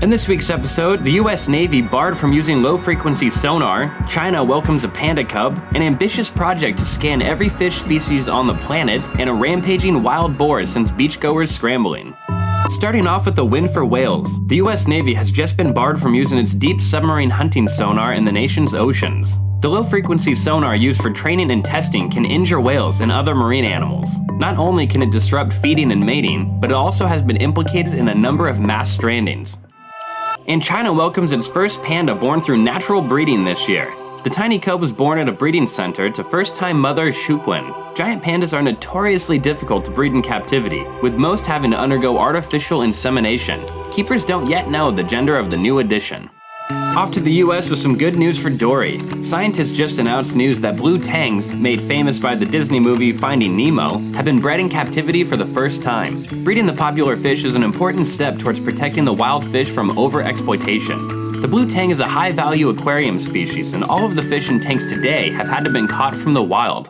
In this week's episode, the US Navy barred from using low-frequency sonar, China welcomes a panda cub, an ambitious project to scan every fish species on the planet, and a rampaging wild boar sends beachgoers scrambling. Starting off with the win for whales, the US Navy has just been barred from using its deep submarine hunting sonar in the nation's oceans. The low-frequency sonar used for training and testing can injure whales and other marine animals. Not only can it disrupt feeding and mating, but it also has been implicated in a number of mass strandings. And China welcomes its first panda born through natural breeding this year. The tiny cub was born at a breeding center to first-time mother Shuquan. Giant pandas are notoriously difficult to breed in captivity, with most having to undergo artificial insemination. Keepers don't yet know the gender of the new addition. Off to the US with some good news for Dory. Scientists just announced news that blue tangs, made famous by the Disney movie Finding Nemo, have been bred in captivity for the first time. Breeding the popular fish is an important step towards protecting the wild fish from overexploitation. The blue tang is a high-value aquarium species, and all of the fish in tanks today have had to been caught from the wild.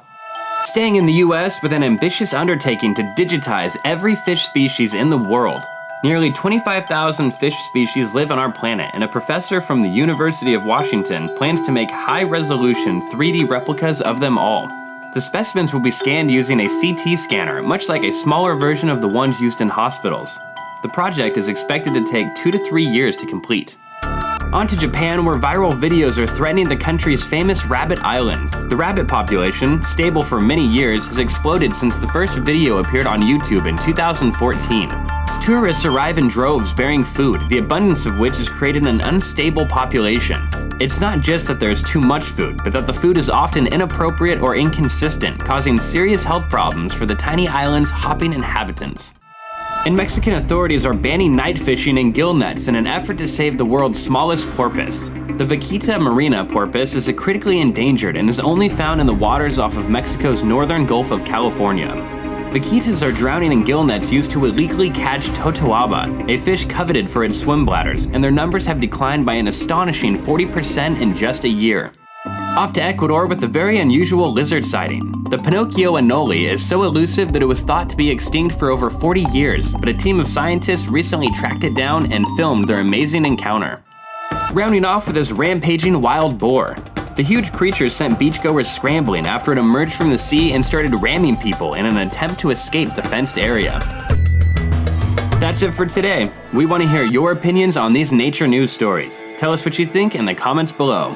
Staying in the US with an ambitious undertaking to digitize every fish species in the world. Nearly 25,000 fish species live on our planet, and a professor from the University of Washington plans to make high-resolution 3D replicas of them all. The specimens will be scanned using a CT scanner, much like a smaller version of the ones used in hospitals. The project is expected to take 2 to 3 years to complete. On to Japan, where viral videos are threatening the country's famous rabbit island. The rabbit population, stable for many years, has exploded since the first video appeared on YouTube in 2014. Tourists arrive in droves bearing food, the abundance of which has created an unstable population. It's not just that there's too much food, but that the food is often inappropriate or inconsistent, causing serious health problems for the tiny island's hopping inhabitants. And Mexican authorities are banning night fishing in gill nets in an effort to save the world's smallest porpoise. The Vaquita marina porpoise is critically endangered and is only found in the waters off of Mexico's northern Gulf of California. Vaquitas are drowning in gill nets used to illegally catch totoaba, a fish coveted for its swim bladders, and their numbers have declined by an astonishing 40% in just a year. Off to Ecuador with a very unusual lizard sighting. The Pinocchio anole is so elusive that it was thought to be extinct for over 40 years, but a team of scientists recently tracked it down and filmed their amazing encounter. Rounding off with this rampaging wild boar. The huge creature sent beachgoers scrambling after it emerged from the sea and started ramming people in an attempt to escape the fenced area. That's it for today. We want to hear your opinions on these nature news stories. Tell us what you think in the comments below.